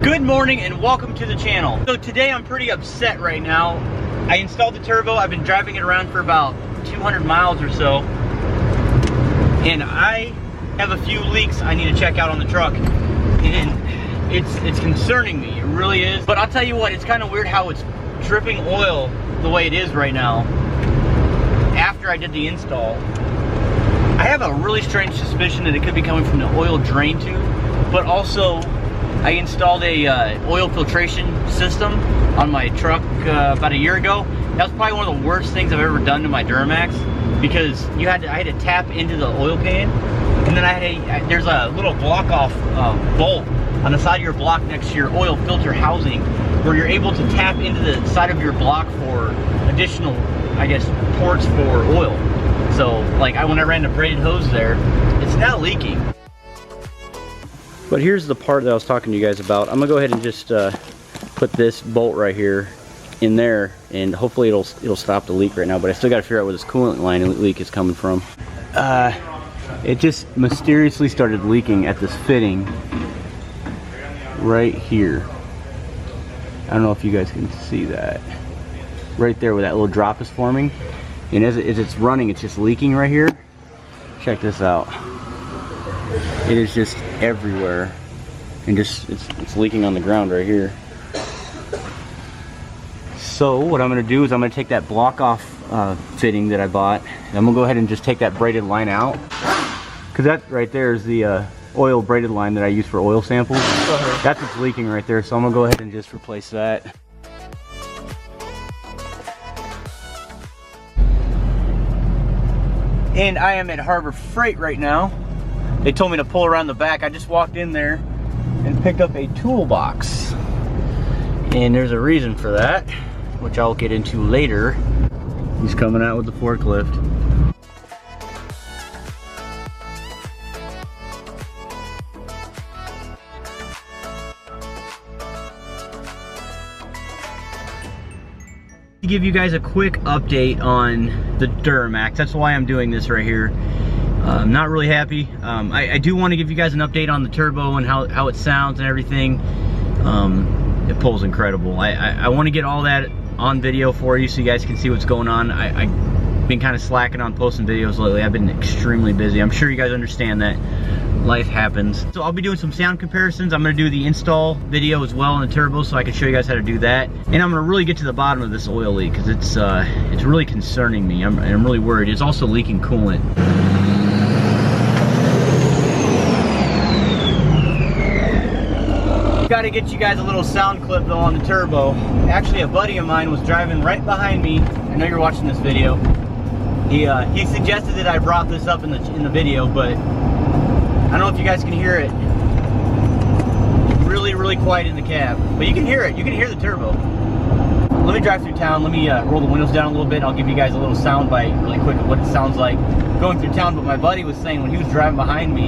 Good morning and welcome to the channel. So today I'm pretty upset right now. I installed the turbo. I've been driving it around for about 200 miles or so. And I have a few leaks I need to check out on the truck. And it's concerning me, it really is. But I'll tell you what, it's kind of weird how it's dripping oil the way it is right now after I did the install. I have a really strange suspicion that it could be coming from the oil drain tube, but also I installed a oil filtration system on my truck about a year ago. That was probably one of the worst things I've ever done to my Duramax, because I had to tap into the oil pan, and then there's a little block off bolt on the side of your block next to your oil filter housing, where you're able to tap into the side of your block for additional, I guess, ports for oil. So like when I ran the braided hose there, it's now leaking. But here's the part that I was talking to you guys about. I'm gonna go ahead and just put this bolt right here in there, and hopefully it'll stop the leak right now. But I still got to figure out where this coolant line leak is coming from. It just mysteriously started leaking at this fitting right here. I don't know if you guys can see that. Right there where that little drop is forming. And as it's running, it's just leaking right here. Check this out. It is just everywhere, and it's leaking on the ground right here. So what I'm going to do is I'm going to take that block off fitting that I bought, and I'm going to go ahead and just take that braided line out, because that right there is the oil braided line that I use for oil samples. That's what's leaking right there, so I'm going to go ahead and just replace that. And I am at Harbor Freight right now. They told me to pull around the back. I just walked in there and picked up a toolbox. And there's a reason for that, which I'll get into later. He's coming out with the forklift. To give you guys a quick update on the Duramax. That's why I'm doing this right here. I'm not really happy. I do want to give you guys an update on the turbo and how it sounds and everything. It pulls incredible. I want to get all that on video for you so you guys can see what's going on. I've been kind of slacking on posting videos lately. I've been extremely busy. I'm sure you guys understand that. Life happens. So I'll be doing some sound comparisons. I'm going to do the install video as well on the turbo, so I can show you guys how to do that. And I'm going to really get to the bottom of this oil leak, because it's really concerning me. I'm really worried. It's also leaking coolant. Got to get you guys a little sound clip though on the turbo. Actually, a buddy of mine was driving right behind me. I know you're watching this video. He suggested that I brought this up in the video, but I don't know if you guys can hear it. Really quiet in the cab, but you can hear it. You can hear the turbo. Let me drive through town. Let me roll the windows down a little bit. I'll give you guys a little sound bite really quick of what it sounds like going through town. But my buddy was saying when he was driving behind me,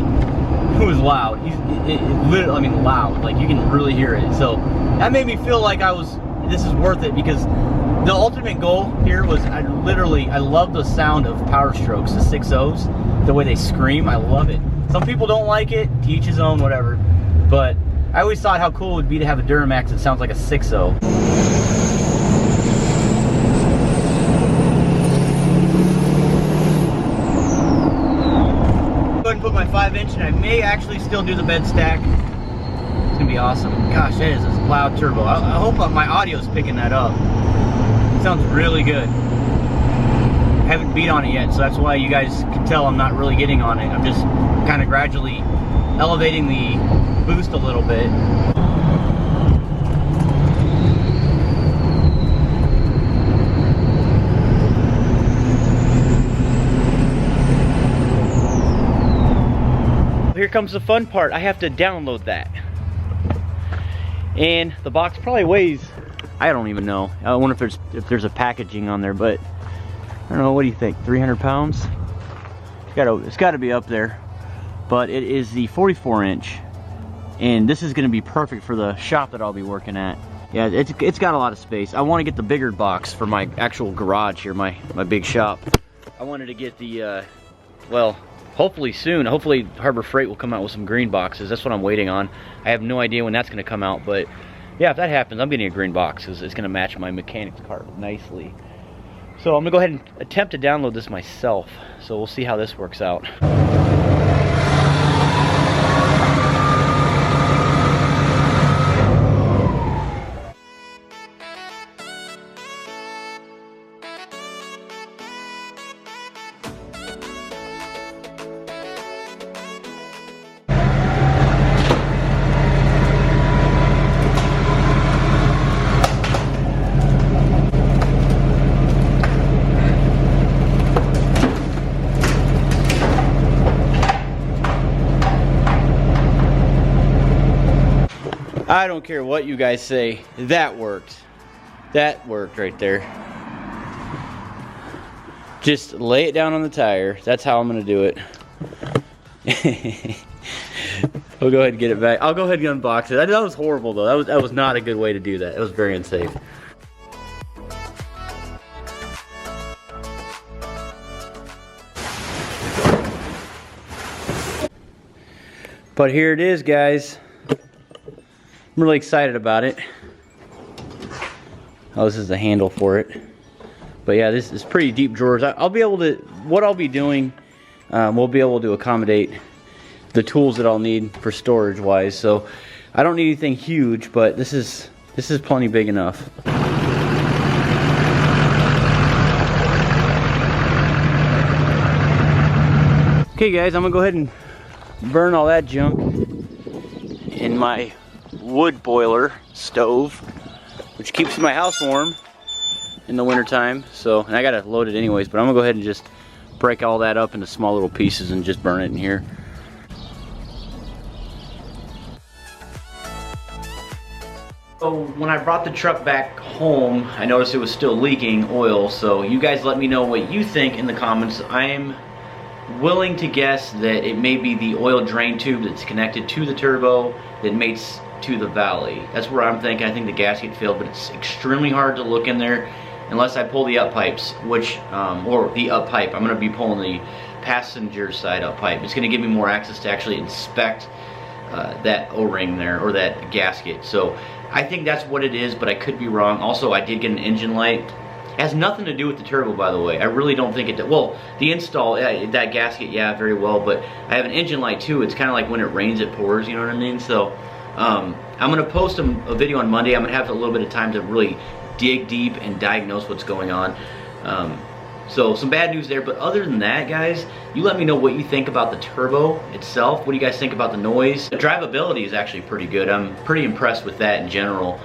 it was loud. Literally, I mean loud. Like you can really hear it. So that made me feel like this is worth it, because the ultimate goal here was I love the sound of Power Strokes, the 6.0s, the way they scream. I love it. Some people don't like it, to each his own, whatever. But I always thought how cool it would be to have a Duramax that sounds like a 6.0. Go ahead and put my 5-inch, and I may actually still do the bed stack. It's gonna be awesome. Gosh, that is a loud turbo. I hope my audio is picking that up. It sounds really good. I haven't beat on it yet, so that's why you guys can tell I'm not really getting on it. I'm just kind of gradually elevating the boost a little bit. Here comes the fun part. I have to download that. And the box probably weighs, I don't even know. I wonder if there's a packaging on there, but I don't know, what do you think? 300 pounds? It's got to be up there. But it is the 44-inch, and this is going to be perfect for the shop that I'll be working at. Yeah, it's got a lot of space. I want to get the bigger box for my actual garage here, my big shop. I wanted to get the, well, hopefully soon. Hopefully Harbor Freight will come out with some green boxes. That's what I'm waiting on. I have no idea when that's going to come out, but yeah, if that happens, I'm getting a green box because it's going to match my mechanic's cart nicely. So I'm going to go ahead and attempt to download this myself. So we'll see how this works out. I don't care what you guys say, that worked. That worked right there. Just lay it down on the tire. That's how I'm gonna do it. We'll go ahead and get it back. I'll go ahead and unbox it. That was horrible though. That was not a good way to do that. It was very unsafe. But here it is, guys. I'm really excited about it. Oh, this is the handle for it. But yeah, this is pretty deep drawers. I'll be able to, what I'll be doing, we'll be able to accommodate the tools that I'll need for storage wise. So I don't need anything huge, but this is plenty big enough. Okay guys, I'm gonna go ahead and burn all that junk in my wood boiler stove, which keeps my house warm in the winter time. So, and I gotta load it anyways, but I'm gonna go ahead and just break all that up into small little pieces and just burn it in here. So when I brought the truck back home, I noticed it was still leaking oil. So you guys let me know what you think in the comments. I am willing to guess that it may be the oil drain tube that's connected to the turbo that mates to the valley. That's where I'm thinking. I think the gasket failed, but it's extremely hard to look in there unless I pull the up pipes, which, or the up pipe. I'm gonna be pulling the passenger side up pipe. It's gonna give me more access to actually inspect that O-ring there, or that gasket. So I think that's what it is, but I could be wrong. Also, I did get an engine light. It has nothing to do with the turbo, by the way. I really don't think it did. Well, the install, that gasket, yeah, very well, but I have an engine light too. It's kind of like when it rains, it pours, you know what I mean? So I'm gonna post a video on Monday. I'm gonna have a little bit of time to really dig deep and diagnose what's going on. So some bad news there, but other than that, guys, you let me know what you think about the turbo itself. What do you guys think about the noise? The drivability is actually pretty good. I'm pretty impressed with that in general.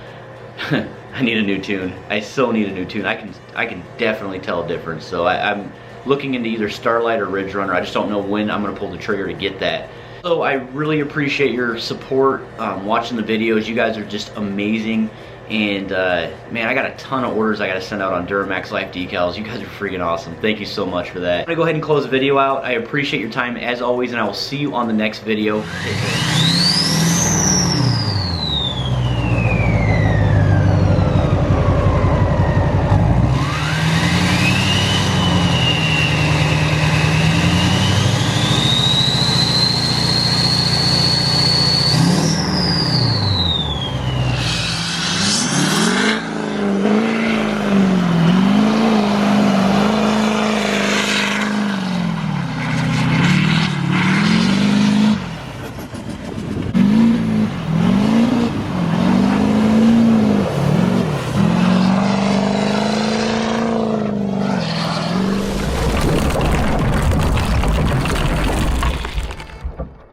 I need a new tune. I so need a new tune. I can definitely tell a difference. So I'm looking into either Starlight or Ridge Runner. I just don't know when I'm gonna pull the trigger to get that. So I really appreciate your support, watching the videos. You guys are just amazing. And man, I got a ton of orders I gotta send out on Duramax Life decals. You guys are freaking awesome. Thank you so much for that. I'm gonna go ahead and close the video out. I appreciate your time as always, and I will see you on the next video. Take care.